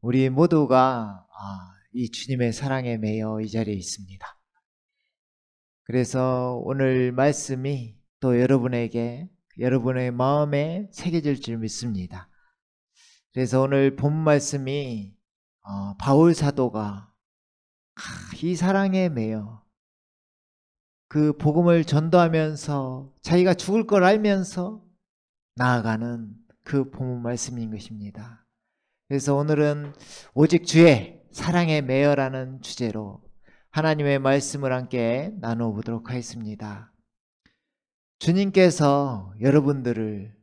우리 모두가 이 주님의 사랑에 매여 이 자리에 있습니다. 그래서 오늘 말씀이 또 여러분에게 여러분의 마음에 새겨질 줄 믿습니다. 그래서 오늘 본 말씀이 바울 사도가 이 사랑에 매여 그 복음을 전도하면서 자기가 죽을 걸 알면서 나아가는 그 본 말씀인 것입니다. 그래서 오늘은 오직 주의 사랑에 매여라는 주제로 하나님의 말씀을 함께 나누어 보도록 하겠습니다. 주님께서 여러분들을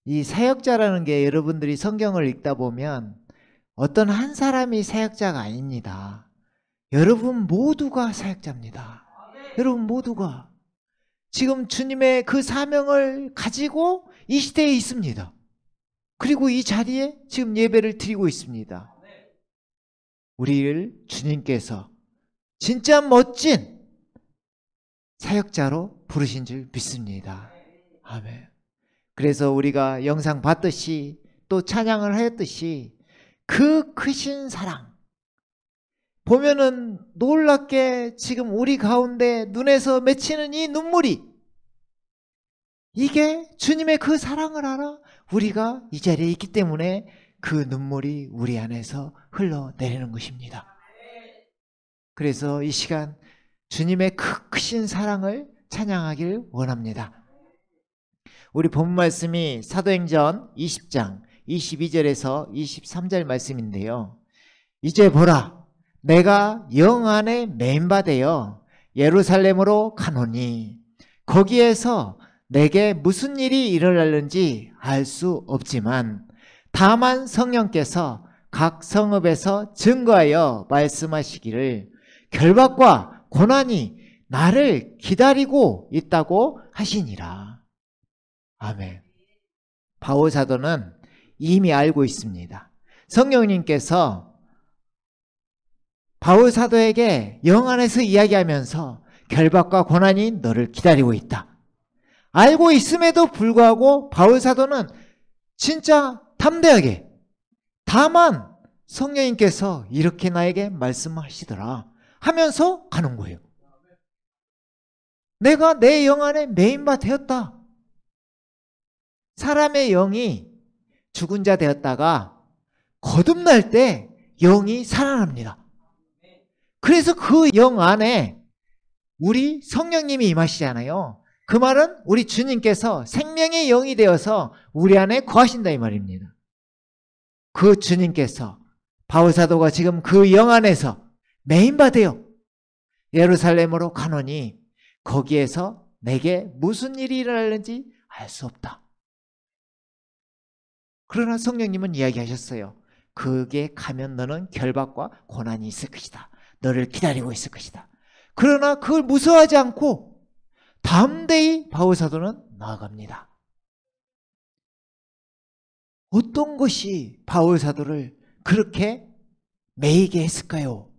이 사역자라는 게 여러분들이 성경을 읽다 보면 어떤 한 사람이 사역자가 아닙니다. 여러분 모두가 사역자입니다. 여러분 모두가 지금 주님의 그 사명을 가지고 이 시대에 있습니다. 그리고 이 자리에 지금 예배를 드리고 있습니다. 우리를 주님께서 진짜 멋진 사역자로 부르신 줄 믿습니다. 아멘. 그래서 우리가 영상 봤듯이 또 찬양을 하였듯이 그 크신 사랑 보면은 놀랍게 지금 우리 가운데 눈에서 맺히는 이 눈물이 이게 주님의 그 사랑을 알아 우리가 이 자리에 있기 때문에 그 눈물이 우리 안에서 흘러내리는 것입니다. 그래서 이 시간 주님의 크신 사랑을 찬양하길 원합니다. 우리 본 말씀이 사도행전 20장 22절에서 23절 말씀인데요. 이제 보라 내가 영 안에 매인받아 예루살렘으로 가노니 거기에서 내게 무슨 일이 일어날는지 알 수 없지만 다만 성령께서 각 성읍에서 증거하여 말씀하시기를 결박과 고난이 나를 기다리고 있다고 하시니라. 아멘. 바울 사도는 이미 알고 있습니다. 성령님께서 바울 사도에게 영 안에서 이야기하면서 결박과 고난이 너를 기다리고 있다. 알고 있음에도 불구하고 바울 사도는 진짜 담대하게 다만 성령님께서 이렇게 나에게 말씀하시더라 하면서 가는 거예요. 내가 내 영 안에 매인바 되었다. 사람의 영이 죽은 자 되었다가 거듭날 때 영이 살아납니다. 그래서 그 영 안에 우리 성령님이 임하시잖아요. 그 말은 우리 주님께서 생명의 영이 되어서 우리 안에 거하신다 이 말입니다. 그 주님께서 바울 사도가 지금 그 영 안에서 매인받아요. 예루살렘으로 가노니 거기에서 내게 무슨 일이 일어날는지 알 수 없다. 그러나 성령님은 이야기하셨어요. 그게 가면 너는 결박과 고난이 있을 것이다. 너를 기다리고 있을 것이다. 그러나 그걸 무서워하지 않고 담대히 바울 사도는 나아갑니다. 어떤 것이 바울 사도를 그렇게 매이게 했을까요?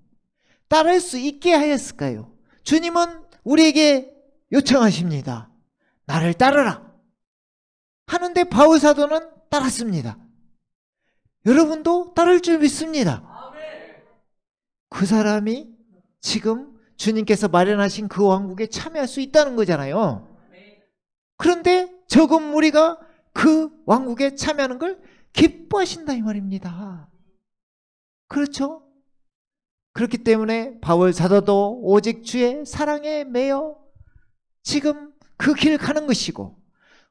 따를 수 있게 하였을까요? 주님은 우리에게 요청하십니다. 나를 따르라 하는데 바울 사도는 따랐습니다. 여러분도 따를 줄 믿습니다. 그 사람이 지금 주님께서 마련하신 그 왕국에 참여할 수 있다는 거잖아요. 그런데 적은 무리가 그 왕국에 참여하는 걸 기뻐하신다 이 말입니다. 그렇죠? 그렇기 때문에 바울 사도도 오직 주의 사랑에 매여 지금 그 길 가는 것이고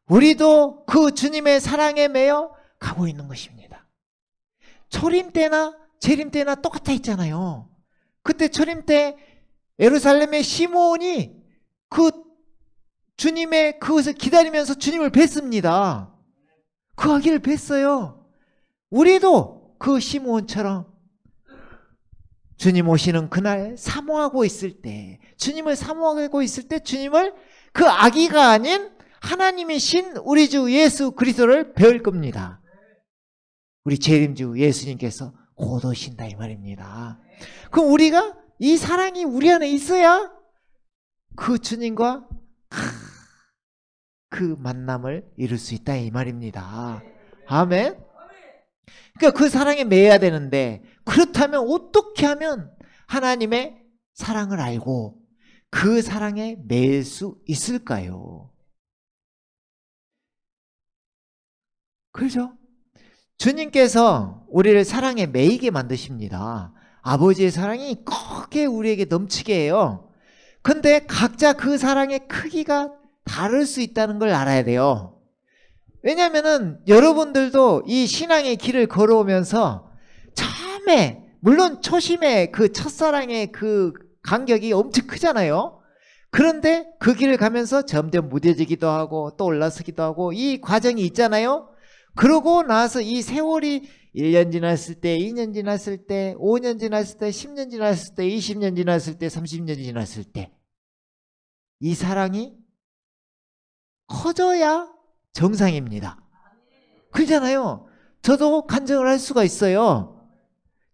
우리도 그 주님의 사랑에 매여 가고 있는 것입니다. 초림 때나 재림 때나 똑같아 있잖아요. 그때 초림 때 예루살렘의 시므온이 그 주님의 그것을 기다리면서 주님을 뵀습니다. 그 아기를 뵀어요. 우리도 그 시므온처럼 주님 오시는 그날 사모하고 있을 때 주님을 사모하고 있을 때 주님을 그 아기가 아닌 하나님이신 우리 주 예수 그리스도를 배울 겁니다. 우리 재림주 예수님께서 곧 오신다 이 말입니다. 그럼 우리가 이 사랑이 우리 안에 있어야 그 주님과 그 만남을 이룰 수 있다 이 말입니다. 아멘. 그러니까 그 사랑에 매여야 되는데, 그렇다면 어떻게 하면 하나님의 사랑을 알고 그 사랑에 매일 수 있을까요? 그렇죠? 주님께서 우리를 사랑에 매이게 만드십니다. 아버지의 사랑이 크게 우리에게 넘치게 해요. 근데 각자 그 사랑의 크기가 다를 수 있다는 걸 알아야 돼요. 왜냐면은 여러분들도 이 신앙의 길을 걸어오면서 처음에, 물론 초심에 그 첫사랑의 그 간격이 엄청 크잖아요. 그런데 그 길을 가면서 점점 무뎌지기도 하고 또 올라서기도 하고 이 과정이 있잖아요. 그러고 나서 이 세월이 1년 지났을 때, 2년 지났을 때, 5년 지났을 때, 10년 지났을 때, 20년 지났을 때, 30년 지났을 때 이 사랑이 커져야 정상입니다. 그렇잖아요. 저도 간증을 할 수가 있어요.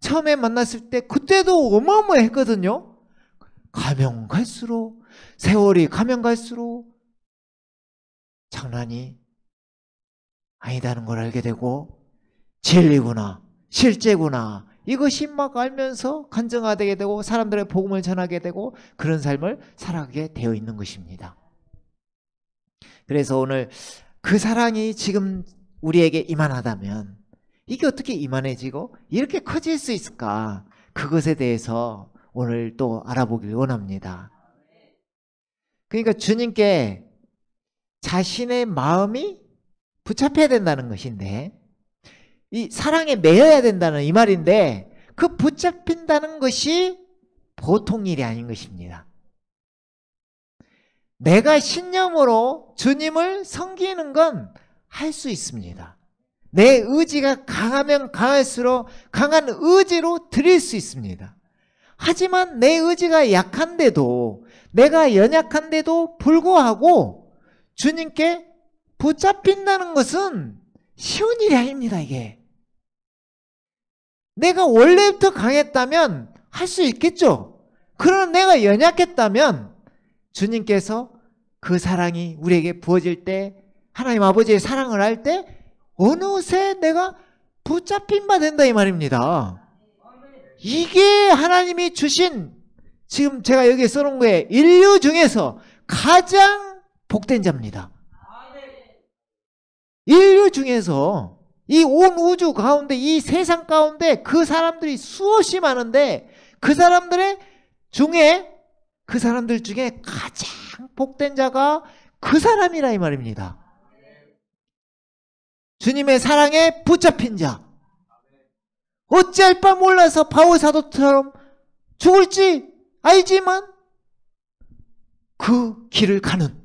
처음에 만났을 때 그때도 어마어마했거든요. 가면 갈수록, 세월이 가면 갈수록 장난이 아니다는 걸 알게 되고, 진리구나, 실제구나, 이것이 막 알면서 간증하게 되고 사람들의 복음을 전하게 되고 그런 삶을 살아가게 되어 있는 것입니다. 그래서 오늘 그 사랑이 지금 우리에게 이만하다면 이게 어떻게 이만해지고 이렇게 커질 수 있을까? 그것에 대해서 오늘 또 알아보길 원합니다. 그러니까 주님께 자신의 마음이 붙잡혀야 된다는 것인데, 이 사랑에 매여야 된다는 이 말인데, 그 붙잡힌다는 것이 보통 일이 아닌 것입니다. 내가 신념으로 주님을 섬기는 건 할 수 있습니다. 내 의지가 강하면 강할수록 강한 의지로 드릴 수 있습니다. 하지만 내 의지가 약한데도, 내가 연약한데도 불구하고 주님께 붙잡힌다는 것은 쉬운 일이 아닙니다. 이게 내가 원래부터 강했다면 할 수 있겠죠. 그러나 내가 연약했다면 주님께서 그 사랑이 우리에게 부어질 때, 하나님 아버지의 사랑을 알 때 어느새 내가 붙잡힌 바 된다 이 말입니다. 이게 하나님이 주신, 지금 제가 여기에 써놓은 거에 인류 중에서 가장 복된 자입니다. 인류 중에서 이 온 우주 가운데, 이 세상 가운데 그 사람들이 수없이 많은데 그 사람들 중에 가장 복된 자가 그 사람이라 이 말입니다. 주님의 사랑에 붙잡힌 자, 어찌할 바 몰라서 바울 사도처럼 죽을지 알지만 그 길을 가는,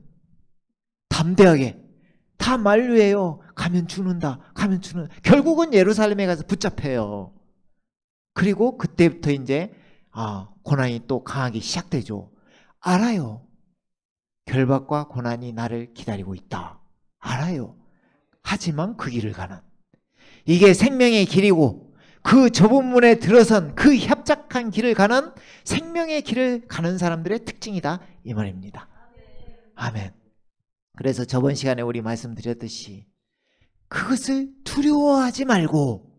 담대하게, 다 만류해요. 가면 죽는다, 가면 죽는다. 결국은 예루살렘에 가서 붙잡혀요. 그리고 그때부터 이제 고난이 또 강하기 시작되죠. 알아요. 결박과 고난이 나를 기다리고 있다. 알아요. 하지만 그 길을 가는, 이게 생명의 길이고 그 좁은 문에 들어선 그 협착한 길을 가는 생명의 길을 가는 사람들의 특징이다 이 말입니다. 아멘. 그래서 저번 시간에 우리 말씀드렸듯이 그것을 두려워하지 말고,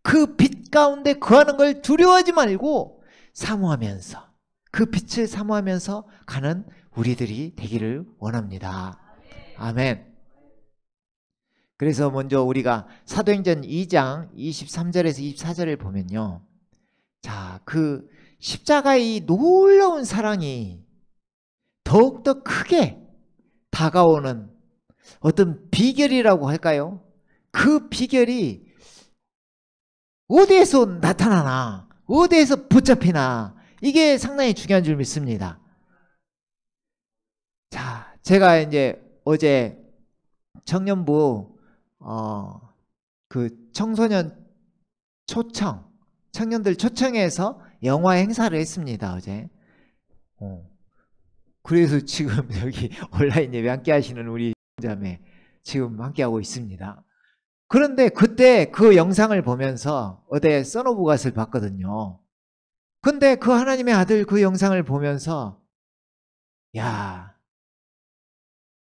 그 빛 가운데 거하는 걸 두려워하지 말고 사모하면서, 그 빛을 사모하면서 가는 우리들이 되기를 원합니다. 아멘. 그래서 먼저 우리가 사도행전 2장 23절에서 24절을 보면요, 자, 그 십자가의 이 놀라운 사랑이 더욱더 크게 다가오는 어떤 비결이라고 할까요? 그 비결이 어디에서 나타나나, 어디에서 붙잡히나, 이게 상당히 중요한 줄 믿습니다. 자, 제가 이제 어제 청년부 그 청소년 초청, 청년들 초청해서 영화 행사를 했습니다, 어제. 그래서 지금 여기 온라인 예배 함께 하시는 우리 자매 지금 함께 하고 있습니다. 그런데 그때 그 영상을 보면서 어제 선오브갓을 봤거든요. 근데 그 하나님의 아들 그 영상을 보면서, 야,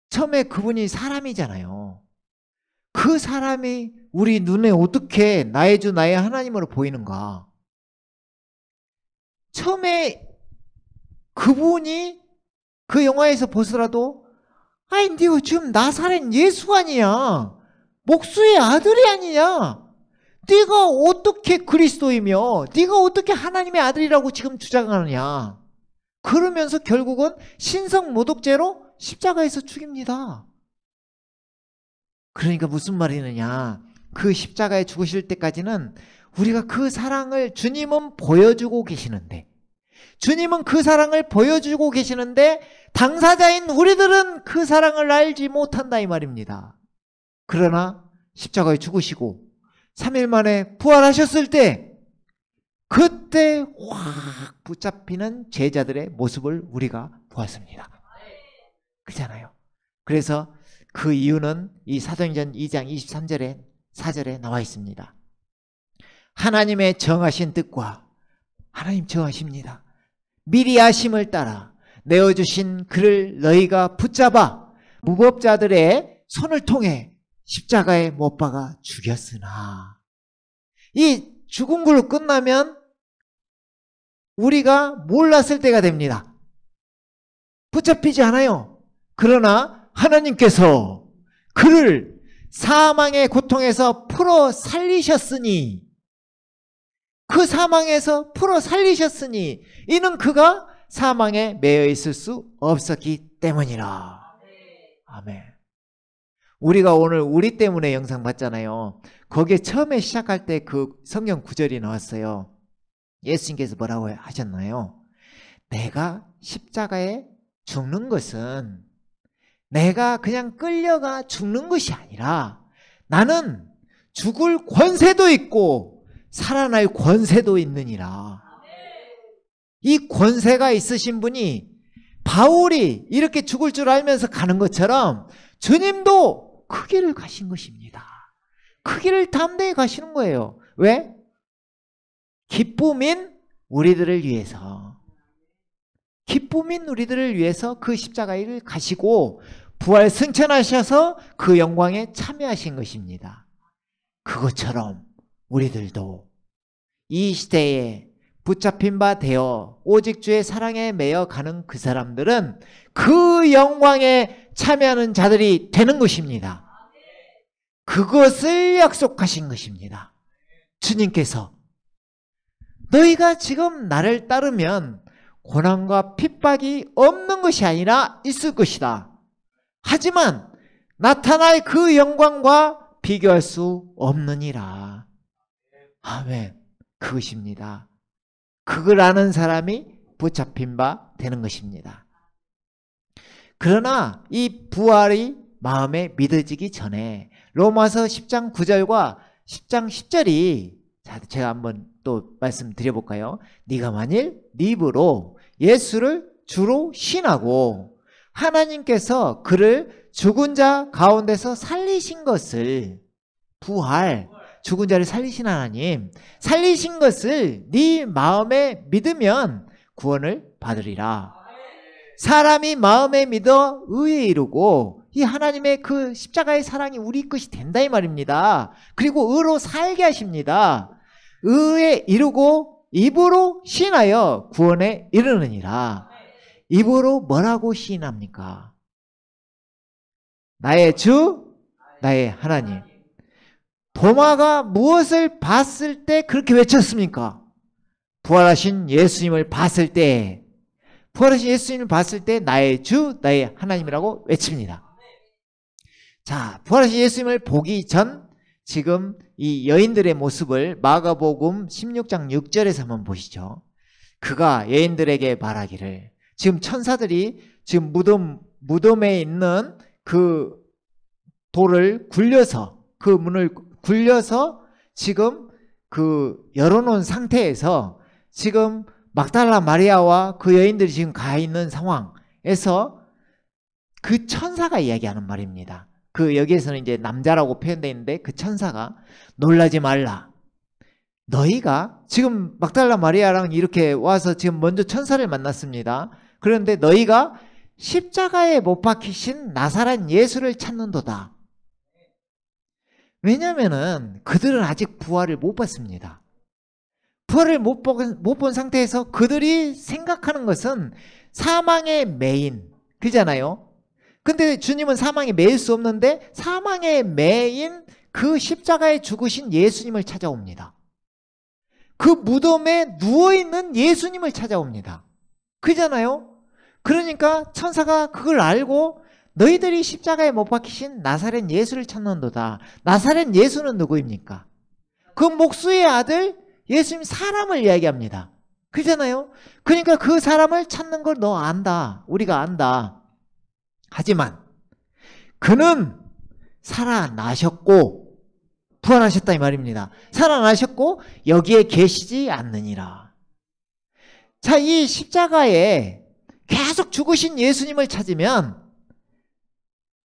처음에 그분이 사람이잖아요. 그 사람이 우리 눈에 어떻게 나의 주 나의 하나님으로 보이는가? 처음에 그분이 그 영화에서 보더라도 아니 네가 지금 나사렛 예수 아니냐? 목수의 아들이 아니냐? 네가 어떻게 그리스도이며 네가 어떻게 하나님의 아들이라고 지금 주장하느냐? 그러면서 결국은 신성모독죄로 십자가에서 죽입니다. 그러니까 무슨 말이느냐? 그 십자가에 죽으실 때까지는 우리가 그 사랑을 주님은 보여주고 계시는데, 주님은 그 사랑을 보여주고 계시는데 당사자인 우리들은 그 사랑을 알지 못한다 이 말입니다. 그러나 십자가에 죽으시고 3일 만에 부활하셨을 때 그때 확 붙잡히는 제자들의 모습을 우리가 보았습니다. 그렇잖아요. 그래서 그 이유는 이 사도행전 2장 23절에 4절에 나와 있습니다. 하나님의 정하신 뜻과 하나님 정하십니다. 미리 아심을 따라 내어주신 그를 너희가 붙잡아 무법자들의 손을 통해 십자가에 못 박아 죽였으나, 이 죽은 걸로 끝나면 우리가 몰랐을 때가 됩니다. 붙잡히지 않아요. 그러나 하나님께서 그를 사망의 고통에서 풀어 살리셨으니, 그 사망에서 풀어 살리셨으니 이는 그가 사망에 매여 있을 수 없었기 때문이라. 아멘. 우리가 오늘 우리 때문에 영상 봤잖아요. 거기에 처음에 시작할 때 그 성경 구절이 나왔어요. 예수님께서 뭐라고 하셨나요? 내가 십자가에 죽는 것은 내가 그냥 끌려가 죽는 것이 아니라 나는 죽을 권세도 있고 살아날 권세도 있느니라. 이 권세가 있으신 분이 바울이 이렇게 죽을 줄 알면서 가는 것처럼 주님도 그 길을 가신 것입니다. 그 길을 담대히 가시는 거예요. 왜? 기쁨인 우리들을 위해서, 기쁨인 우리들을 위해서 그 십자가를 가시고 부활 승천하셔서 그 영광에 참여하신 것입니다. 그것처럼 우리들도 이 시대에 붙잡힌 바 되어 오직 주의 사랑에 매여 가는 그 사람들은 그 영광에 참여하는 자들이 되는 것입니다. 그것을 약속하신 것입니다. 주님께서 너희가 지금 나를 따르면 고난과 핍박이 없는 것이 아니라 있을 것이다. 하지만 나타날 그 영광과 비교할 수 없느니라. 아멘. 그것입니다. 그걸 아는 사람이 붙잡힌 바 되는 것입니다. 그러나 이 부활이 마음에 믿어지기 전에 로마서 10장 9절과 10장 10절이, 제가 한번 또 말씀드려볼까요? 네가 만일 네 입으로 예수를 주로 신하고 하나님께서 그를 죽은 자 가운데서 살리신 것을, 부활, 죽은 자를 살리신 하나님, 살리신 것을 네 마음에 믿으면 구원을 받으리라. 사람이 마음에 믿어 의에 이르고 이 하나님의 그 십자가의 사랑이 우리 것이 된다 이 말입니다. 그리고 의로 살게 하십니다. 의에 이르고 입으로 시인하여 구원에 이르느니라. 입으로 뭐라고 시인합니까? 나의 주, 나의 하나님. 도마가 무엇을 봤을 때 그렇게 외쳤습니까? 부활하신 예수님을 봤을 때, 부활하신 예수님을 봤을 때 나의 주, 나의 하나님이라고 외칩니다. 자, 부활하신 예수님을 보기 전 지금 이 여인들의 모습을 마가복음 16장 6절에서 한번 보시죠. 그가 여인들에게 말하기를, 지금 천사들이 지금 무덤에 있는 그 돌을 굴려서, 그 문을 굴려서 지금 그 열어놓은 상태에서 지금 막달라 마리아와 그 여인들이 지금 가 있는 상황에서 그 천사가 이야기하는 말입니다. 그 여기에서는 이제 남자라고 표현되어 있는데 그 천사가 놀라지 말라. 너희가 지금 막달라 마리아랑 이렇게 와서 지금 먼저 천사를 만났습니다. 그런데 너희가 십자가에 못 박히신 나사렛 예수를 찾는도다. 왜냐하면은 그들은 아직 부활을 못 봤습니다. 부활을 못 본 상태에서 그들이 생각하는 것은 사망의 매인, 그잖아요. 근데 주님은 사망에 매일 수 없는데 사망의 매인 그 십자가에 죽으신 예수님을 찾아옵니다. 그 무덤에 누워있는 예수님을 찾아옵니다. 그잖아요. 그러니까 천사가 그걸 알고 너희들이 십자가에 못 박히신 나사렛 예수를 찾는도다. 나사렛 예수는 누구입니까? 그 목수의 아들 예수님 사람을 이야기합니다. 그잖아요. 그러니까 그 사람을 찾는 걸 너 안다. 우리가 안다. 하지만 그는 살아나셨고 부활하셨다 이 말입니다. 살아나셨고 여기에 계시지 않느니라. 자, 이 십자가에 계속 죽으신 예수님을 찾으면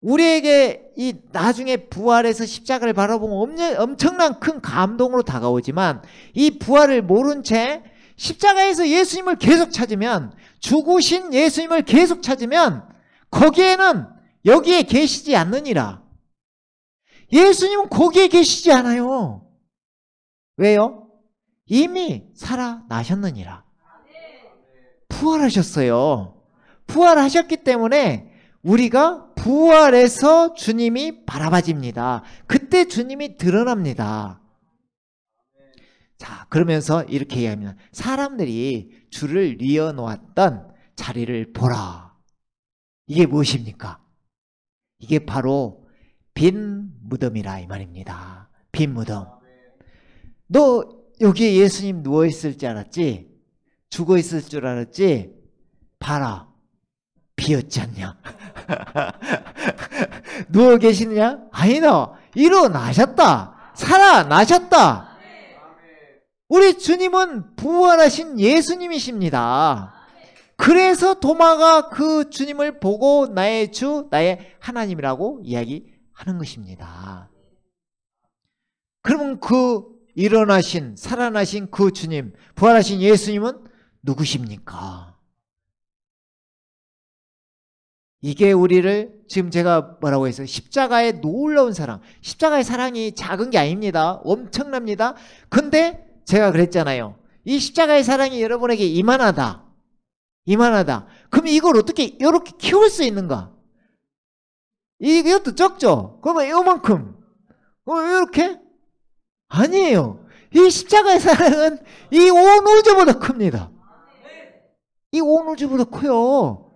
우리에게 이 나중에 부활해서 십자가를 바라보면 엄청난 큰 감동으로 다가오지만 이 부활을 모른 채 십자가에서 예수님을 계속 찾으면 죽으신 예수님을 계속 찾으면 거기에는 여기에 계시지 않느니라. 예수님은 거기에 계시지 않아요. 왜요? 이미 살아나셨느니라. 부활하셨어요. 부활하셨기 때문에 우리가 부활해서 주님이 바라봐집니다. 그때 주님이 드러납니다. 자, 그러면서 이렇게 이야기합니다. 사람들이 주를 뉘어놓았던 자리를 보라. 이게 무엇입니까? 이게 바로 빈 무덤이라 이 말입니다. 빈 무덤. 너 여기에 예수님 누워있을 줄 알았지? 죽어있을 줄 알았지? 봐라. 비었지 않냐? 누워 계시느냐? 아니다. 일어나셨다. 살아나셨다. 우리 주님은 부활하신 예수님이십니다. 그래서 도마가 그 주님을 보고 나의 주, 나의 하나님이라고 이야기하는 것입니다. 그러면 그 일어나신, 살아나신 그 주님, 부활하신 예수님은 누구십니까? 이게 우리를 지금 제가 뭐라고 했어요? 십자가의 놀라운 사랑. 십자가의 사랑이 작은 게 아닙니다. 엄청납니다. 근데 제가 그랬잖아요. 이 십자가의 사랑이 여러분에게 이만하다. 이만하다. 그럼 이걸 어떻게 이렇게 키울 수 있는가? 이것도 적죠? 그러면 이만큼. 이렇게? 아니에요. 이 십자가의 사랑은 이 온 우주보다 큽니다. 이 온 우주보다 커요.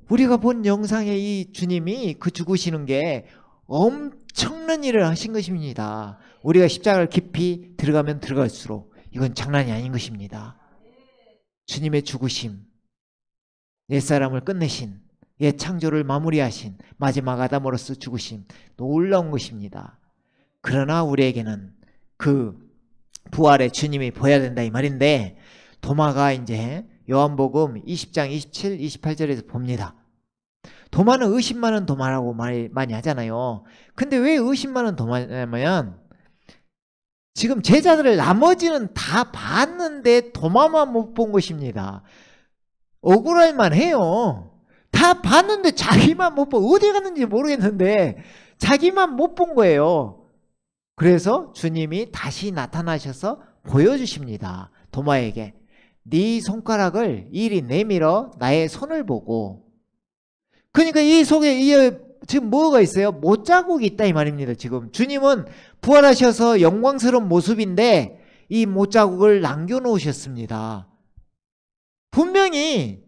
우리가 본 영상의 이 주님이 그 죽으시는 게 엄청난 일을 하신 것입니다. 우리가 십자가를 깊이 들어가면 들어갈수록 이건 장난이 아닌 것입니다. 주님의 죽으심, 옛사람을 끝내신, 옛 창조를 마무리하신 마지막 아담으로서 죽으심, 놀라운 것입니다. 그러나 우리에게는 그 부활의 주님이 보여야 된다 이 말인데, 도마가 이제 요한복음 20장 27, 28절에서 봅니다. 도마는 의심 많은 도마라고 많이 하잖아요. 근데 왜 의심 많은 도마냐면 지금 제자들을 나머지는 다 봤는데 도마만 못 본 것입니다. 억울할만 해요. 다 봤는데 자기만 못 본, 어디 갔는지 모르겠는데 자기만 못 본 거예요. 그래서 주님이 다시 나타나셔서 보여주십니다. 도마에게 네 손가락을 이리 내밀어 나의 손을 보고. 그러니까 이 속에 지금 뭐가 있어요? 못자국이 있다 이 말입니다. 지금 주님은 부활하셔서 영광스러운 모습인데 이 못자국을 남겨놓으셨습니다. 분명히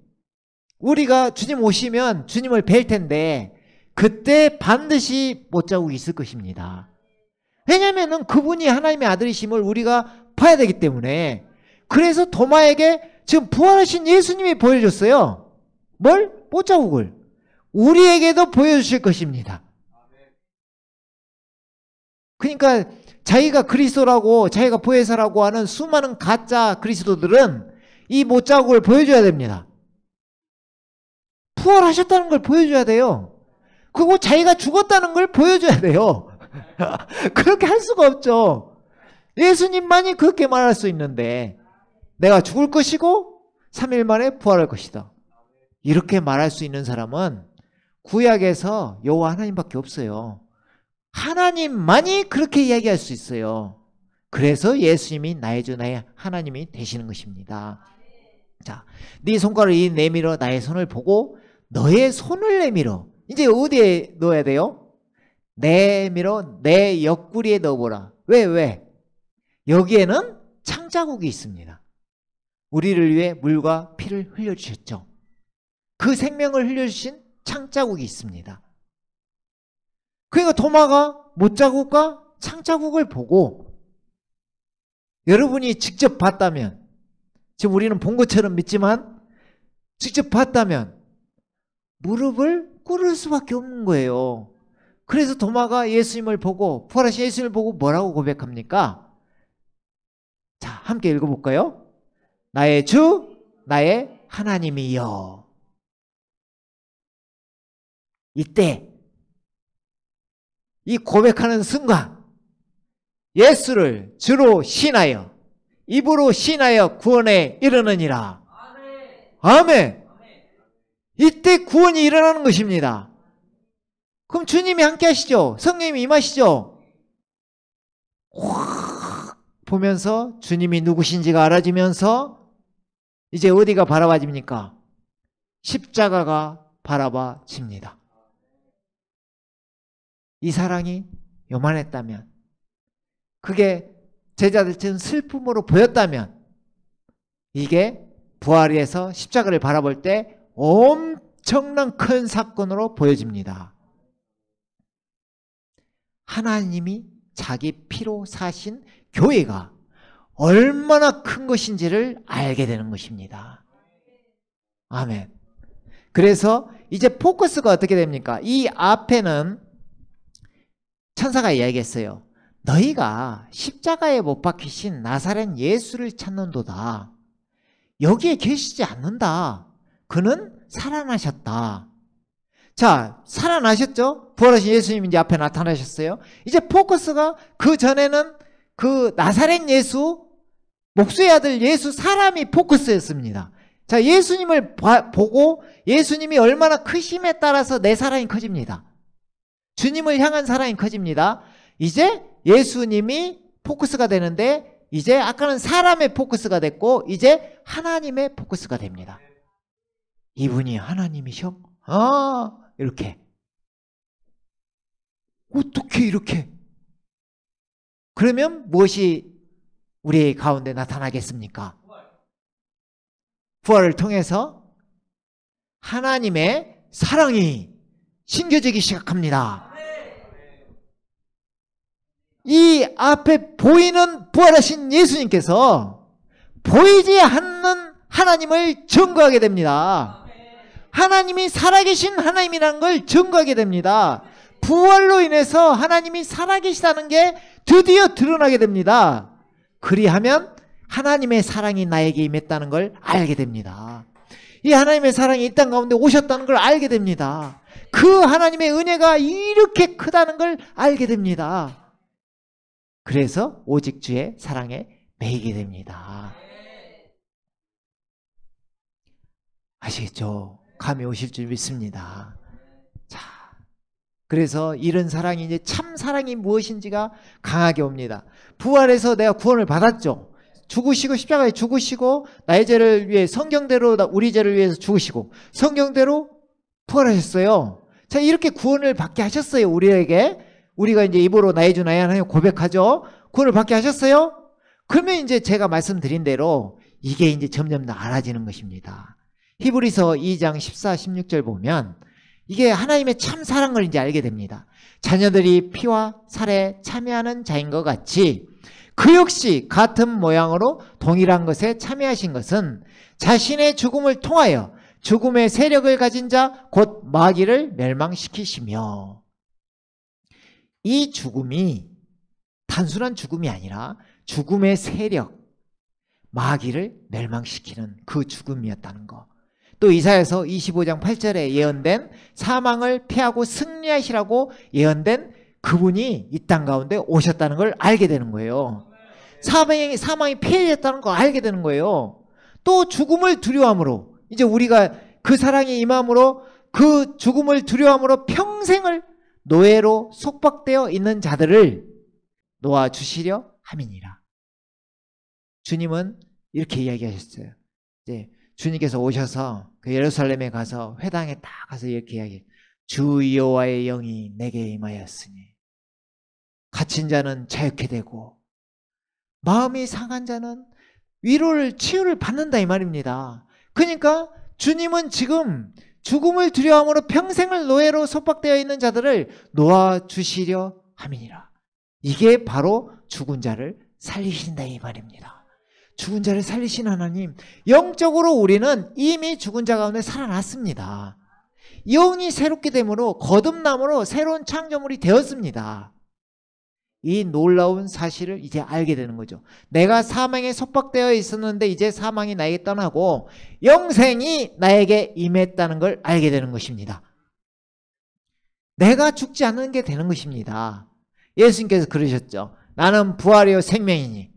우리가 주님 오시면 주님을 뵐 텐데 그때 반드시 못자국이 있을 것입니다. 왜냐하면 그분이 하나님의 아들이심을 우리가 봐야 되기 때문에. 그래서 도마에게 지금 부활하신 예수님이 보여줬어요. 뭘? 못자국을. 우리에게도 보여주실 것입니다. 그러니까 자기가 그리스도라고, 자기가 보혜사라고 하는 수많은 가짜 그리스도들은 이 못자국을 보여줘야 됩니다. 부활하셨다는 걸 보여줘야 돼요. 그리고 자기가 죽었다는 걸 보여줘야 돼요. 그렇게 할 수가 없죠. 예수님만이 그렇게 말할 수 있는데 내가 죽을 것이고 3일 만에 부활할 것이다. 이렇게 말할 수 있는 사람은 구약에서 여호와 하나님밖에 없어요. 하나님만이 그렇게 이야기할 수 있어요. 그래서 예수님이 나의 주 나의 하나님이 되시는 것입니다. 자, 네 손가락을 내밀어 나의 손을 보고 너의 손을 내밀어. 이제 어디에 넣어야 돼요? 내밀어 내 옆구리에 넣어보라. 왜? 여기에는 창자국이 있습니다. 우리를 위해 물과 피를 흘려주셨죠. 그 생명을 흘려주신 창자국이 있습니다. 그러니까 도마가 못자국과 창자국을 보고 여러분이 직접 봤다면, 지금 우리는 본 것처럼 믿지만 직접 봤다면 무릎을 꿇을 수밖에 없는 거예요. 그래서 도마가 예수님을 보고, 부활하신 예수님을 보고 뭐라고 고백합니까? 자, 함께 읽어볼까요? 나의 주, 나의 하나님이여. 이때 이 고백하는 순간 예수를 주로 신하여 입으로 신하여 구원에 이르느니라. 아멘. 이때 구원이 일어나는 것입니다. 그럼 주님이 함께 하시죠. 성령님이 임하시죠. 확 보면서 주님이 누구신지가 알아지면서 이제 어디가 바라봐집니까? 십자가가 바라봐집니다. 이 사랑이 요만했다면, 그게 제자들처럼 슬픔으로 보였다면, 이게 부활에서 십자가를 바라볼 때 엄청난 큰 사건으로 보여집니다. 하나님이 자기 피로 사신 교회가 얼마나 큰 것인지를 알게 되는 것입니다. 아멘. 그래서 이제 포커스가 어떻게 됩니까? 이 앞에는 천사가 이야기했어요. 너희가 십자가에 못 박히신 나사렛 예수를 찾는도다. 여기에 계시지 않는다. 그는 살아나셨다. 자, 살아나셨죠? 부활하신 예수님이 이제 앞에 나타나셨어요. 이제 포커스가 그 전에는 그 나사렛 예수, 목수의 아들 예수 사람이 포커스였습니다. 자, 예수님을 보고 예수님이 얼마나 크심에 따라서 내 사랑이 커집니다. 주님을 향한 사랑이 커집니다. 이제 예수님이 포커스가 되는데, 이제 아까는 사람의 포커스가 됐고 이제 하나님의 포커스가 됩니다. 이분이 하나님이셔? 이렇게. 어떻게 이렇게? 그러면 무엇이 우리 가운데 나타나겠습니까? 부활을 통해서 하나님의 사랑이 심겨지기 시작합니다. 이 앞에 보이는 부활하신 예수님께서 보이지 않는 하나님을 증거하게 됩니다. 하나님이 살아계신 하나님이라는 걸 증거하게 됩니다. 부활로 인해서 하나님이 살아계시다는 게 드디어 드러나게 됩니다. 그리하면 하나님의 사랑이 나에게 임했다는 걸 알게 됩니다. 이 하나님의 사랑이 이 땅 가운데 오셨다는 걸 알게 됩니다. 그 하나님의 은혜가 이렇게 크다는 걸 알게 됩니다. 그래서 오직 주의 사랑에 매이게 됩니다. 아시겠죠? 감이 오실 줄 믿습니다. 자, 그래서 이런 사랑이, 이제 참 사랑이 무엇인지가 강하게 옵니다. 부활해서 내가 구원을 받았죠. 죽으시고 십자가에 죽으시고 나의 죄를 위해 성경대로 우리 죄를 위해서 죽으시고 성경대로 부활하셨어요. 자, 이렇게 구원을 받게 하셨어요. 우리에게. 우리가 이제 입으로 나의 주 나의 하나님 고백하죠. 구원을 받게 하셨어요. 그러면 이제 제가 말씀드린 대로 이게 이제 점점 더 알아지는 것입니다. 히브리서 2장 14, 16절 보면 이게 하나님의 참 사랑을 이제 알게 됩니다. 자녀들이 피와 살에 참여하는 자인 것 같이 그 역시 같은 모양으로 동일한 것에 참여하신 것은 자신의 죽음을 통하여 죽음의 세력을 가진 자 곧 마귀를 멸망시키시며, 이 죽음이 단순한 죽음이 아니라 죽음의 세력, 마귀를 멸망시키는 그 죽음이었다는 거. 또 이사야서 25장 8절에 예언된 사망을 피하고 승리하시라고 예언된 그분이 이 땅 가운데 오셨다는 걸 알게 되는 거예요. 사망이 피해졌다는 걸 알게 되는 거예요. 또 죽음을 두려워함으로, 이제 우리가 그 사랑이 임함으로 그 죽음을 두려워함으로 평생을 노예로 속박되어 있는 자들을 놓아주시려 함이니라. 주님은 이렇게 이야기하셨어요. 이제 주님께서 오셔서 그 예루살렘에 가서 회당에 딱 가서 이렇게 이야기해요. 주 여호와의 영이 내게 임하였으니 갇힌 자는 자유케 되고 마음이 상한 자는 위로를 치유를 받는다 이 말입니다. 그러니까 주님은 지금 죽음을 두려움으로 평생을 노예로 속박되어 있는 자들을 놓아주시려 함이니라. 이게 바로 죽은 자를 살리신다 이 말입니다. 죽은 자를 살리신 하나님, 영적으로 우리는 이미 죽은 자 가운데 살아났습니다. 영이 새롭게 됨으로 거듭남으로 새로운 창조물이 되었습니다. 이 놀라운 사실을 이제 알게 되는 거죠. 내가 사망에 속박되어 있었는데 이제 사망이 나에게 떠나고 영생이 나에게 임했다는 걸 알게 되는 것입니다. 내가 죽지 않는 게 되는 것입니다. 예수님께서 그러셨죠. 나는 부활이요 생명이니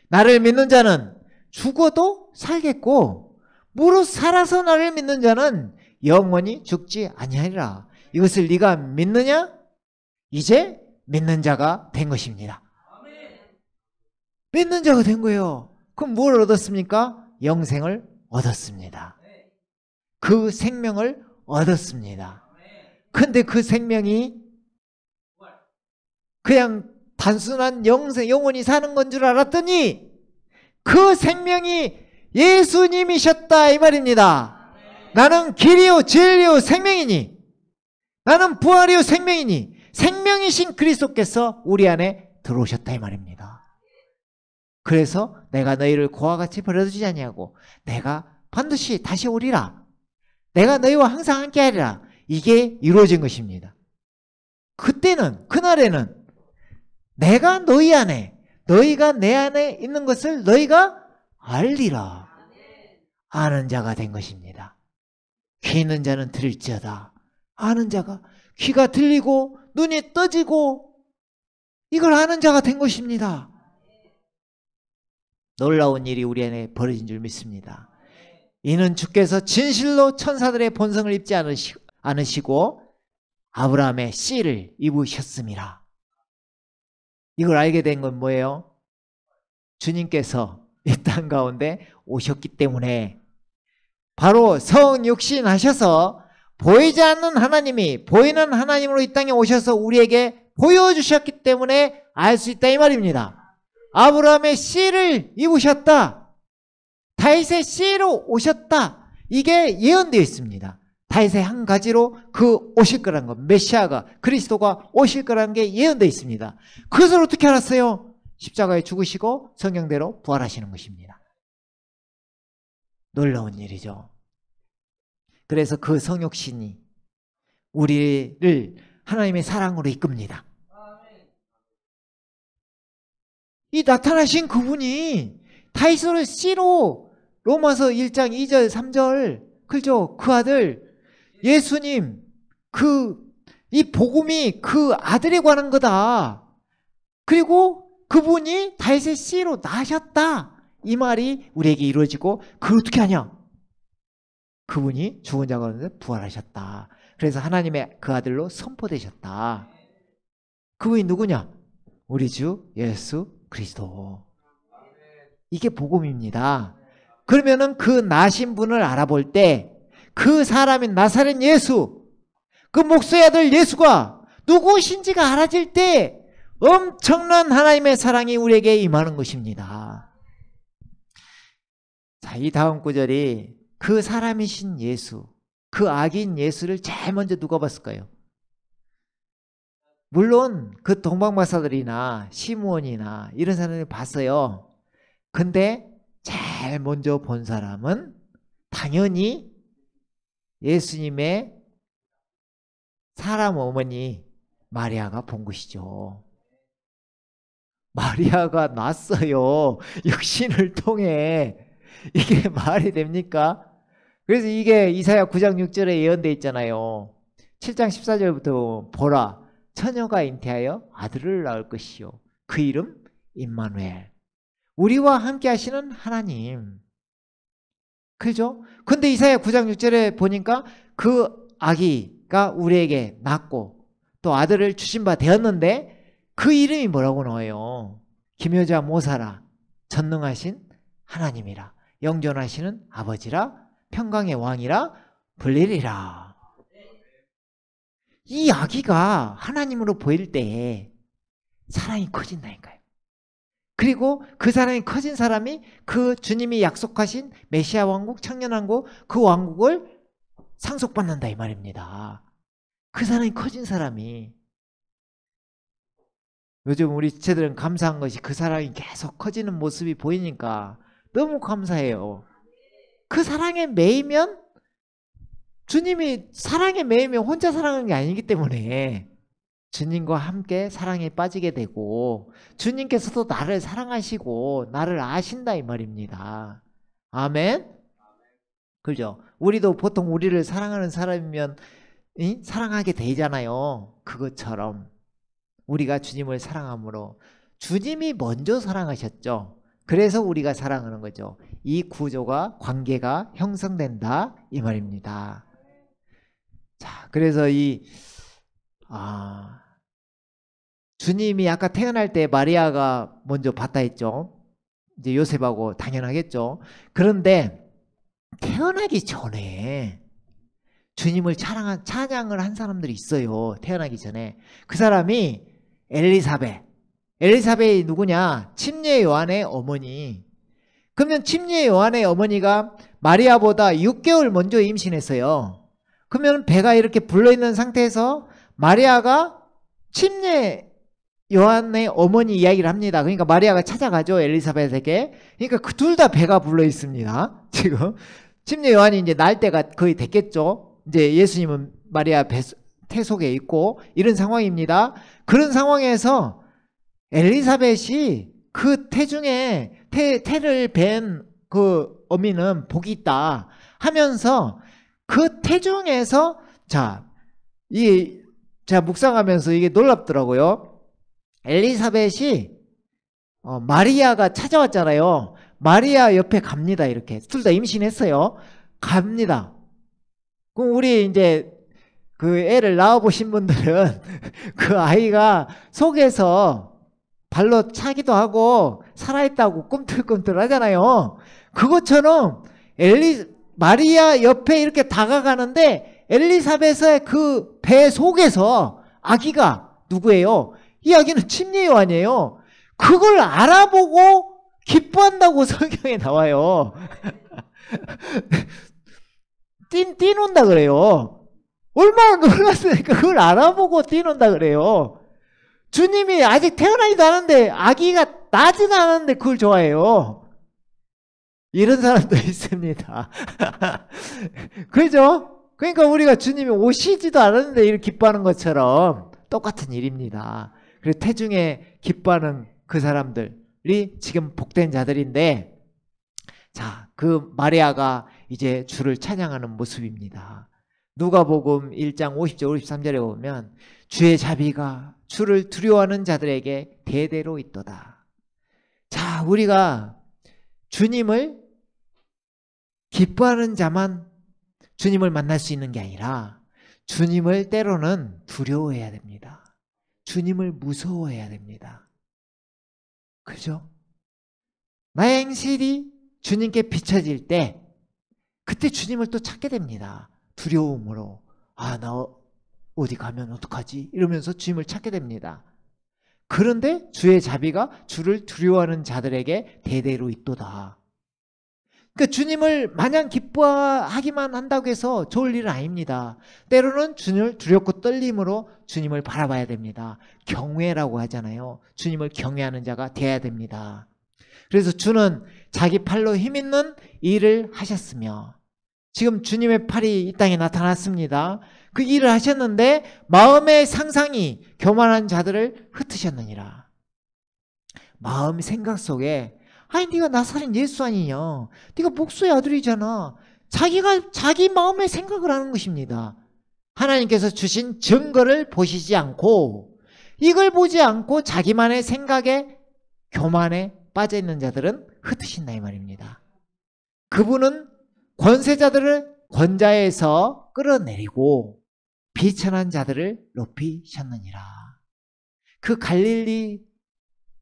나를 믿는 자는 죽어도 살겠고 무릇 살아서 나를 믿는 자는 영원히 죽지 아니하리라. 이것을 네가 믿느냐? 이제 믿는 자가 된 것입니다. 믿는 자가 된 거예요. 그럼 뭘 얻었습니까? 영생을 얻었습니다. 그 생명을 얻었습니다. 근데 그 생명이 그냥 단순한 영원히 사는 건 줄 알았더니 그 생명이 예수님이셨다 이 말입니다. 나는 길이요 진리요 생명이니 나는 부활이요 생명이니 생명이신 그리스도께서 우리 안에 들어오셨다 이 말입니다. 그래서 내가 너희를 고와 같이 버려두지 아니하고 내가 반드시 다시 오리라. 내가 너희와 항상 함께하리라. 이게 이루어진 것입니다. 그때는 그날에는 내가 너희 안에 너희가 내 안에 있는 것을 너희가 알리라. 아는 자가 된 것입니다. 귀 있는 자는 들을지어다. 아는 자가 귀가 들리고 눈이 떠지고 이걸 아는 자가 된 것입니다. 놀라운 일이 우리 안에 벌어진 줄 믿습니다. 이는 주께서 진실로 천사들의 본성을 입지 않으시고 아브라함의 씨를 입으셨음이라. 이걸 알게 된 건 뭐예요? 주님께서 이 땅 가운데 오셨기 때문에 바로 성육신하셔서 보이지 않는 하나님이 보이는 하나님으로 이 땅에 오셔서 우리에게 보여주셨기 때문에 알 수 있다 이 말입니다. 아브라함의 씨를 입으셨다. 다윗의 씨로 오셨다. 이게 예언되어 있습니다. 다윗의 한 가지로 그 오실 거라는 것, 메시아가 그리스도가 오실 거라는 게 예언되어 있습니다. 그것을 어떻게 알았어요? 십자가에 죽으시고 성경대로 부활하시는 것입니다. 놀라운 일이죠. 그래서 그 성육신이 우리를 하나님의 사랑으로 이끕니다. 이 나타나신 그분이 다윗을 씨로 로마서 1장 2절 3절 그죠? 그 아들 예수님 이 복음이 그 아들에 관한 거다. 그리고 그분이 다윗의 씨로 나셨다. 이 말이 우리에게 이루어지고 그걸 어떻게 하냐? 그분이 죽은 자 가운데 부활하셨다. 그래서 하나님의 그 아들로 선포되셨다. 그분이 누구냐? 우리 주 예수 그리스도. 이게 복음입니다. 그러면은 그 나신 분을 알아볼 때 그 사람인 나사렛 예수, 그 목수의 아들 예수가 누구신지가 알아질 때 엄청난 하나님의 사랑이 우리에게 임하는 것입니다. 자, 이 다음 구절이 그 사람이신 예수, 그 악인 예수를 제일 먼저 누가 봤을까요? 물론 그 동방박사들이나 시므온이나 이런 사람들이 봤어요. 근데 제일 먼저 본 사람은 당연히 예수님의 사람 어머니 마리아가 본 것이죠. 마리아가 났어요. 육신을 통해. 이게 말이 됩니까? 그래서 이게 이사야 9장 6절에 예언되어 있잖아요. 7장 14절부터 보라 처녀가 잉태하여 아들을 낳을 것이요 그 이름 임마누엘. 우리와 함께 하시는 하나님. 그죠? 근데 이사야 9장 6절에 보니까 그 아기가 우리에게 낳고 또 아들을 주신 바 되었는데 그 이름이 뭐라고 나와요? 기묘자 모사라, 전능하신 하나님이라, 영존하시는 아버지라, 평강의 왕이라 불리리라. 이 아기가 하나님으로 보일 때 사랑이 커진다니까요. 그리고 그 사랑이 커진 사람이 그 주님이 약속하신 메시아 왕국, 청년왕국, 그 왕국을 상속받는다 이 말입니다. 그 사랑이 커진 사람이, 요즘 우리 지체들은 감사한 것이 그 사랑이 계속 커지는 모습이 보이니까 너무 감사해요. 그 사랑에 매이면, 주님이 사랑에 매이면 혼자 사랑하는 게 아니기 때문에 주님과 함께 사랑에 빠지게 되고, 주님께서도 나를 사랑하시고 나를 아신다 이 말입니다. 아멘. 그죠? 우리도 보통 우리를 사랑하는 사람이면 사랑하게 되잖아요. 그것처럼 우리가 주님을 사랑함으로 주님이 먼저 사랑하셨죠. 그래서 우리가 사랑하는 거죠. 이 구조가, 관계가 형성된다 이 말입니다. 자, 그래서 주님이 아까 태어날 때 마리아가 먼저 봤다 했죠. 이제 요셉하고 당연하겠죠. 그런데 태어나기 전에 주님을 찬양을 한 사람들이 있어요. 태어나기 전에. 그 사람이 엘리사벳. 엘리사벳이 누구냐? 침례 요한의 어머니. 그러면 침례 요한의 어머니가 마리아보다 6개월 먼저 임신했어요. 그러면 배가 이렇게 불러있는 상태에서 마리아가 침례 요한의 어머니 이야기를 합니다. 그러니까 마리아가 찾아가죠, 엘리사벳에게. 그러니까 그 둘 다 배가 불러 있습니다. 지금 침례 요한이 이제 날 때가 거의 됐겠죠. 이제 예수님은 마리아 태 속에 있고 이런 상황입니다. 그런 상황에서 엘리사벳이 그 태중에 태를 뵌 그 어미는 복이 있다 하면서 그 태중에서 제가 묵상하면서 이게 놀랍더라고요. 엘리사벳이 마리아가 찾아왔잖아요. 마리아 옆에 갑니다. 이렇게 둘 다 임신했어요. 갑니다. 그럼 우리 이제 그 애를 낳아보신 분들은 그 아이가 속에서 발로 차기도 하고 살아있다고 꿈틀꿈틀 하잖아요. 그것처럼 마리아 옆에 이렇게 다가가는데 엘리사벳의 그 배 속에서 아기가 누구예요? 이 아기는 침례 요한이에요. 그걸 알아보고 기뻐한다고 성경에 나와요. 뛰논다 그래요. 얼마나 놀랐으니까 그걸 알아보고 뛰논다 그래요. 주님이 아직 태어나지도 않았는데, 아기가 나지도 않았는데 그걸 좋아해요. 이런 사람도 있습니다. 그죠? 그러니까 우리가 주님이 오시지도 않았는데 이렇게 기뻐하는 것처럼 똑같은 일입니다. 그리고 태중에 기뻐하는 그 사람들이 지금 복된 자들인데, 자, 그 마리아가 이제 주를 찬양하는 모습입니다. 누가복음 1장 50절 53절에 보면 주의 자비가 주를 두려워하는 자들에게 대대로 있도다. 자, 우리가 주님을 기뻐하는 자만 주님을 만날 수 있는 게 아니라 주님을 때로는 두려워해야 됩니다. 주님을 무서워해야 됩니다. 그죠? 나의 행실이 주님께 비춰질 때 그때 주님을 또 찾게 됩니다. 두려움으로. 나 어디 가면 어떡하지? 이러면서 주님을 찾게 됩니다. 그런데 주의 자비가 주를 두려워하는 자들에게 대대로 있도다. 그러니까 주님을 마냥 기뻐하기만 한다고 해서 좋을 일은 아닙니다. 때로는 주님을 두렵고 떨림으로 주님을 바라봐야 됩니다. 경외라고 하잖아요. 주님을 경외하는 자가 돼야 됩니다. 그래서 주는 자기 팔로 힘있는 일을 하셨으며, 지금 주님의 팔이 이 땅에 나타났습니다. 그 일을 하셨는데 마음의 상상이 교만한 자들을 흩으셨느니라. 마음 생각 속에 네가 나사렛 예수 아니냐, 네가 목수의 아들이잖아, 자기 마음의 생각을 하는 것입니다. 하나님께서 주신 증거를 보시지 않고, 이걸 보지 않고 자기만의 생각에 교만에 빠져있는 자들은 흩으신다 이 말입니다. 그분은 권세자들을 권자에서 끌어내리고 비천한 자들을 높이셨느니라. 그 갈릴리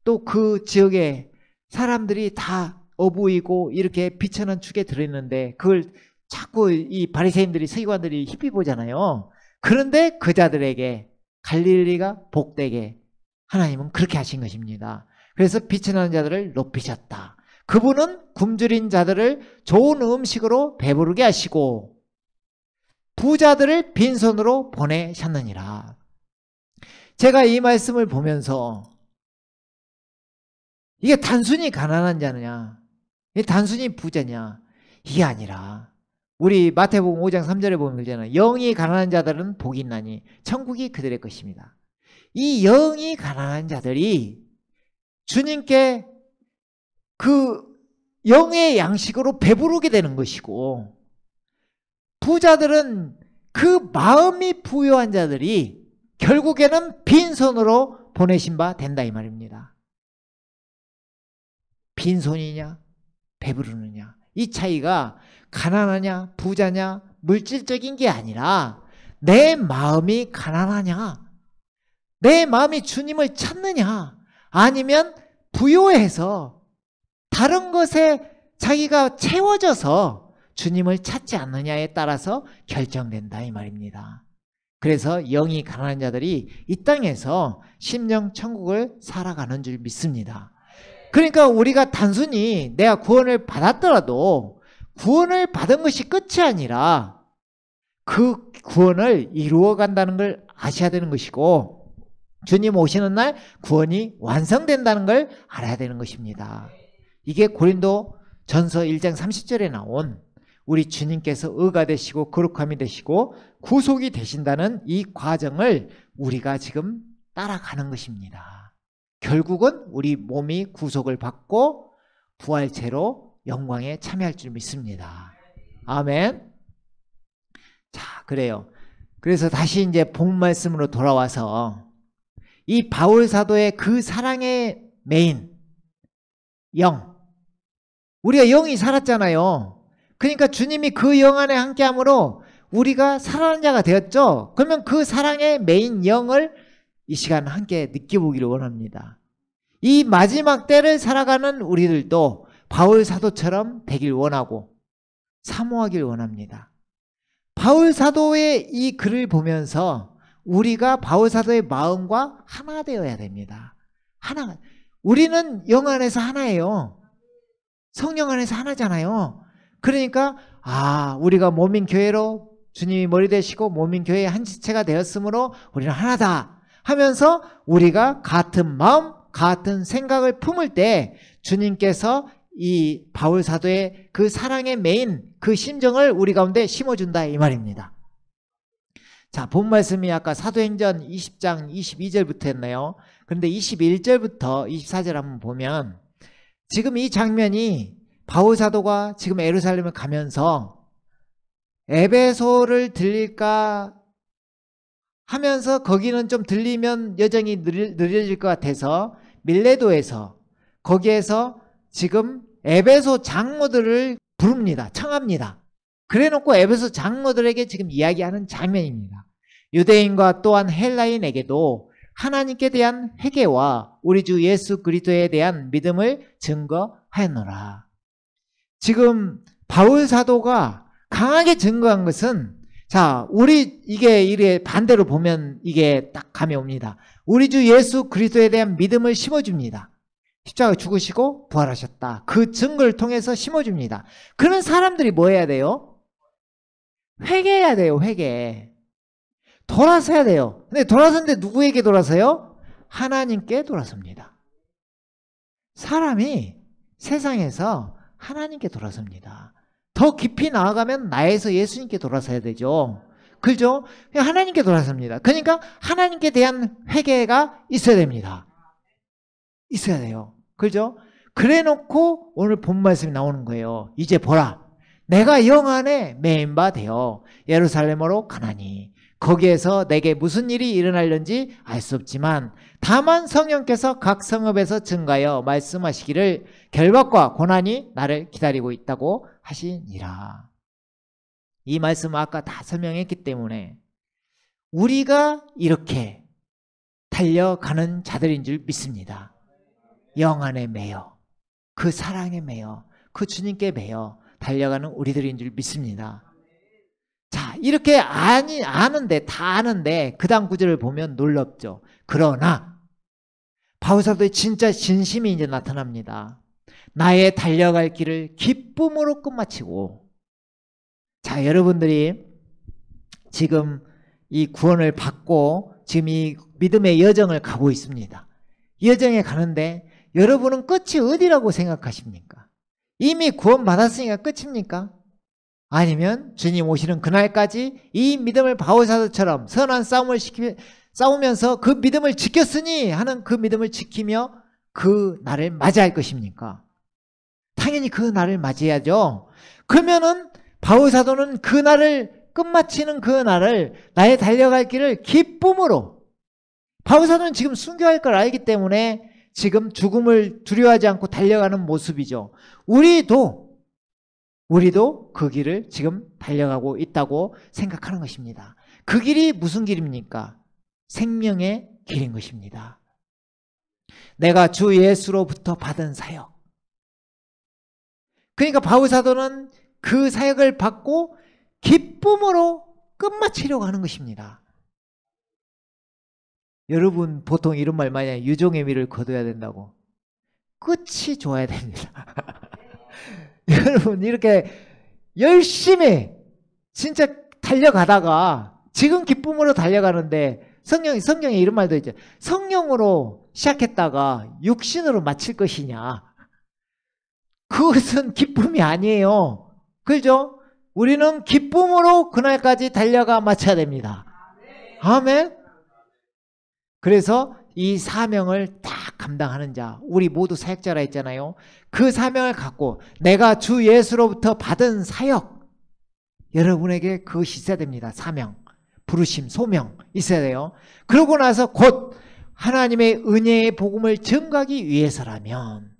또 그 지역에 사람들이 다 어부이고 이렇게 비천한 축에 들어있는데 그걸 자꾸 이 바리새인들이 서기관들이 희비 보잖아요. 그런데 그 자들에게 갈릴리가 복되게 하나님은 그렇게 하신 것입니다. 그래서 비천한 자들을 높이셨다. 그분은 굶주린 자들을 좋은 음식으로 배부르게 하시고 부자들을 빈손으로 보내셨느니라. 제가 이 말씀을 보면서 이게 단순히 가난한 자느냐, 이게 단순히 부자냐, 이게 아니라 우리 마태복음 5장 3절에 보면 그러잖아요. 영이 가난한 자들은 복이 있나니 천국이 그들의 것입니다. 이 영이 가난한 자들이 주님께 그 영의 양식으로 배부르게 되는 것이고, 부자들은 그 마음이 부유한 자들이 결국에는 빈손으로 보내신 바 된다 이 말입니다. 빈손이냐 배부르느냐, 이 차이가 가난하냐 부자냐 물질적인 게 아니라 내 마음이 가난하냐, 내 마음이 주님을 찾느냐, 아니면 부요해서 다른 것에 자기가 채워져서 주님을 찾지 않느냐에 따라서 결정된다 이 말입니다. 그래서 영이 가난한 자들이 이 땅에서 심령 천국을 살아가는 줄 믿습니다. 그러니까 우리가 단순히 내가 구원을 받았더라도 구원을 받은 것이 끝이 아니라 그 구원을 이루어간다는 걸 아셔야 되는 것이고, 주님 오시는 날 구원이 완성된다는 걸 알아야 되는 것입니다. 이게 고린도 전서 1장 30절에 나온 우리 주님께서 의가 되시고 거룩함이 되시고 구속이 되신다는 이 과정을 우리가 지금 따라가는 것입니다. 결국은 우리 몸이 구속을 받고 부활체로 영광에 참여할 줄 믿습니다. 아멘. 자, 그래요. 그래서 다시 이제 본 말씀으로 돌아와서 이 바울 사도의 그 사랑의 메인 영, 우리가 영이 살았잖아요. 그러니까 주님이 그 영 안에 함께함으로 우리가 살아난 자가 되었죠. 그러면 그 사랑의 메인 영을 이 시간 함께 느껴보기를 원합니다. 이 마지막 때를 살아가는 우리들도 바울 사도처럼 되길 원하고 사모하길 원합니다. 바울 사도의 이 글을 보면서 우리가 바울 사도의 마음과 하나 되어야 됩니다. 하나. 우리는 영 안에서 하나예요. 성령 안에서 하나잖아요. 그러니까 우리가 몸인 교회로 주님이 머리 되시고 몸인 교회의 한 지체가 되었으므로 우리는 하나다 하면서 우리가 같은 마음, 같은 생각을 품을 때 주님께서 이 바울 사도의 그 사랑의 메인 그 심정을 우리 가운데 심어준다 이 말입니다. 자, 본 말씀이 아까 사도행전 20장 22절부터 했네요. 그런데 21절부터 24절 한번 보면 지금 이 장면이 바울 사도가 지금 예루살렘을 가면서 에베소를 들릴까 하면서 거기는 좀 들리면 여정이 느려질 것 같아서 밀레도에서 거기에서 지금 에베소 장로들을 부릅니다. 청합니다. 그래놓고 에베소 장로들에게 지금 이야기하는 장면입니다. 유대인과 또한 헬라인에게도 하나님께 대한 회개와 우리 주 예수 그리스도에 대한 믿음을 증거하였노라. 지금 바울 사도가 강하게 증거한 것은, 자, 우리 이게 반대로 보면 이게 딱 감이 옵니다. 우리 주 예수 그리스도에 대한 믿음을 심어줍니다. 십자가 죽으시고 부활하셨다. 그 증거를 통해서 심어줍니다. 그런 사람들이 뭐 해야 돼요? 회개해야 돼요. 회개. 돌아서야 돼요. 근데 돌아서는데 누구에게 돌아서요? 하나님께 돌아섭니다. 사람이 세상에서 하나님께 돌아섭니다. 더 깊이 나아가면 나에서 예수님께 돌아서야 되죠. 그죠? 하나님께 돌아섭니다. 그러니까 하나님께 대한 회개가 있어야 됩니다. 있어야 돼요. 그죠? 그래 놓고 오늘 본 말씀이 나오는 거예요. 이제 보라, 내가 영 안에 매인 바 되어 예루살렘으로 가나니 거기에서 내게 무슨 일이 일어날는지 알 수 없지만 다만 성령께서 각 성읍에서 증가하여 말씀하시기를 결박과 고난이 나를 기다리고 있다고 하시니라. 이 말씀은 아까 다 설명했기 때문에 우리가 이렇게 달려가는 자들인 줄 믿습니다. 영 안에 매여, 그 사랑에 매여, 그 주님께 매여 달려가는 우리들인 줄 믿습니다. 자, 이렇게 아는데, 다 아는데 그 다음 구절을 보면 놀랍죠. 그러나 바울사도의 진짜 진심이 이제 나타납니다. 나의 달려갈 길을 기쁨으로 끝마치고. 자, 여러분들이 지금 이 구원을 받고 지금 이 믿음의 여정을 가고 있습니다. 여정에 가는데 여러분은 끝이 어디라고 생각하십니까? 이미 구원받았으니까 끝입니까? 아니면 주님 오시는 그날까지 이 믿음을 바울사도처럼 선한 싸움을 싸우면서 그 믿음을 지켰으니 하는 그 믿음을 지키며 그 날을 맞이할 것입니까? 당연히 그 날을 맞이해야죠. 그러면은 바울사도는 그 날을 끝마치는 그 날을, 나의 달려갈 길을 기쁨으로, 바울사도는 지금 순교할 걸 알기 때문에 지금 죽음을 두려워하지 않고 달려가는 모습이죠. 우리도 그 길을 지금 달려가고 있다고 생각하는 것입니다. 그 길이 무슨 길입니까? 생명의 길인 것입니다. 내가 주 예수로부터 받은 사역. 그러니까 바울사도는 그 사역을 받고 기쁨으로 끝마치려고 하는 것입니다. 여러분 보통 이런 말 많이 해요. 유종의 미를 거둬야 된다고. 끝이 좋아야 됩니다. 여러분 이렇게 열심히 진짜 달려가다가 지금 기쁨으로 달려가는데 성경에 이런 말도 있죠. 성령으로 시작했다가 육신으로 마칠 것이냐. 그것은 기쁨이 아니에요. 그죠? 우리는 기쁨으로 그날까지 달려가 마쳐야 됩니다. 아멘. 그래서 이 사명을 딱 감당하는 자, 우리 모두 사역자라 했잖아요. 그 사명을 갖고 내가 주 예수로부터 받은 사역, 여러분에게 그것이 있어야 됩니다. 사명, 부르심, 소명 있어야 돼요. 그러고 나서 곧 하나님의 은혜의 복음을 전가하기 위해서라면,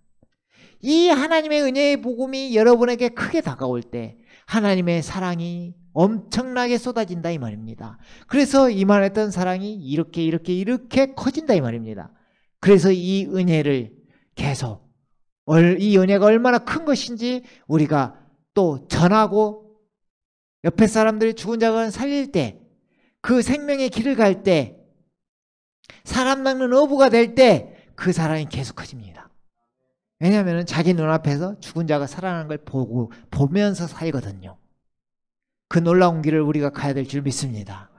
이 하나님의 은혜의 복음이 여러분에게 크게 다가올 때 하나님의 사랑이 엄청나게 쏟아진다 이 말입니다. 그래서 이만했던 사랑이 이렇게 커진다 이 말입니다. 그래서 이 은혜를 계속, 이 은혜가 얼마나 큰 것인지 우리가 또 전하고, 옆에 사람들이 죽은 자가 살릴 때, 그 생명의 길을 갈 때, 사람 낚는 어부가 될 때 그 사랑이 계속 커집니다. 왜냐하면 자기 눈앞에서 죽은 자가 살아나는 걸 보면서 살거든요. 그 놀라운 길을 우리가 가야 될 줄 믿습니다.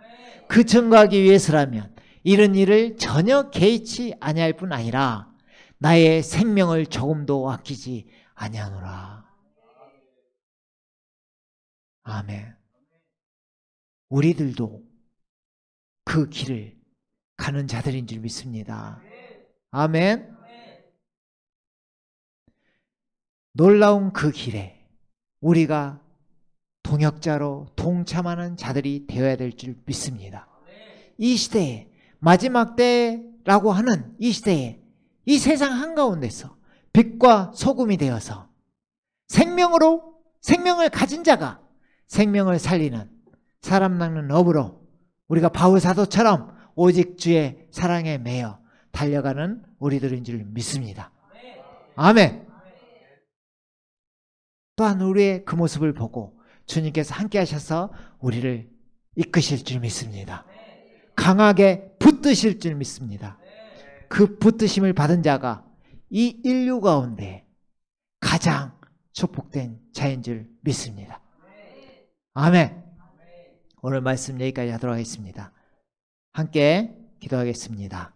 그 증거하기 위해서라면 이런 일을 전혀 개의치 아니할 뿐 아니라 나의 생명을 조금도 아끼지 아니하노라. 아멘. 우리들도 그 길을 가는 자들인 줄 믿습니다. 아멘. 놀라운 그 길에 우리가 동역자로 동참하는 자들이 되어야 될 줄 믿습니다. 이 시대에, 마지막 때라고 하는 이 시대에, 이 세상 한가운데서 빛과 소금이 되어서 생명을 가진 자가 생명을 살리는, 사람 낚는 업으로 우리가 바울 사도처럼 오직 주의 사랑에 매여 달려가는 우리들인 줄 믿습니다. 아멘. 또한 우리의 그 모습을 보고 주님께서 함께 하셔서 우리를 이끄실 줄 믿습니다. 강하게 붙드실 줄 믿습니다. 그 붙드심을 받은 자가 이 인류 가운데 가장 축복된 자인 줄 믿습니다. 아멘. 오늘 말씀 여기까지 하도록 하겠습니다. 함께 기도하겠습니다.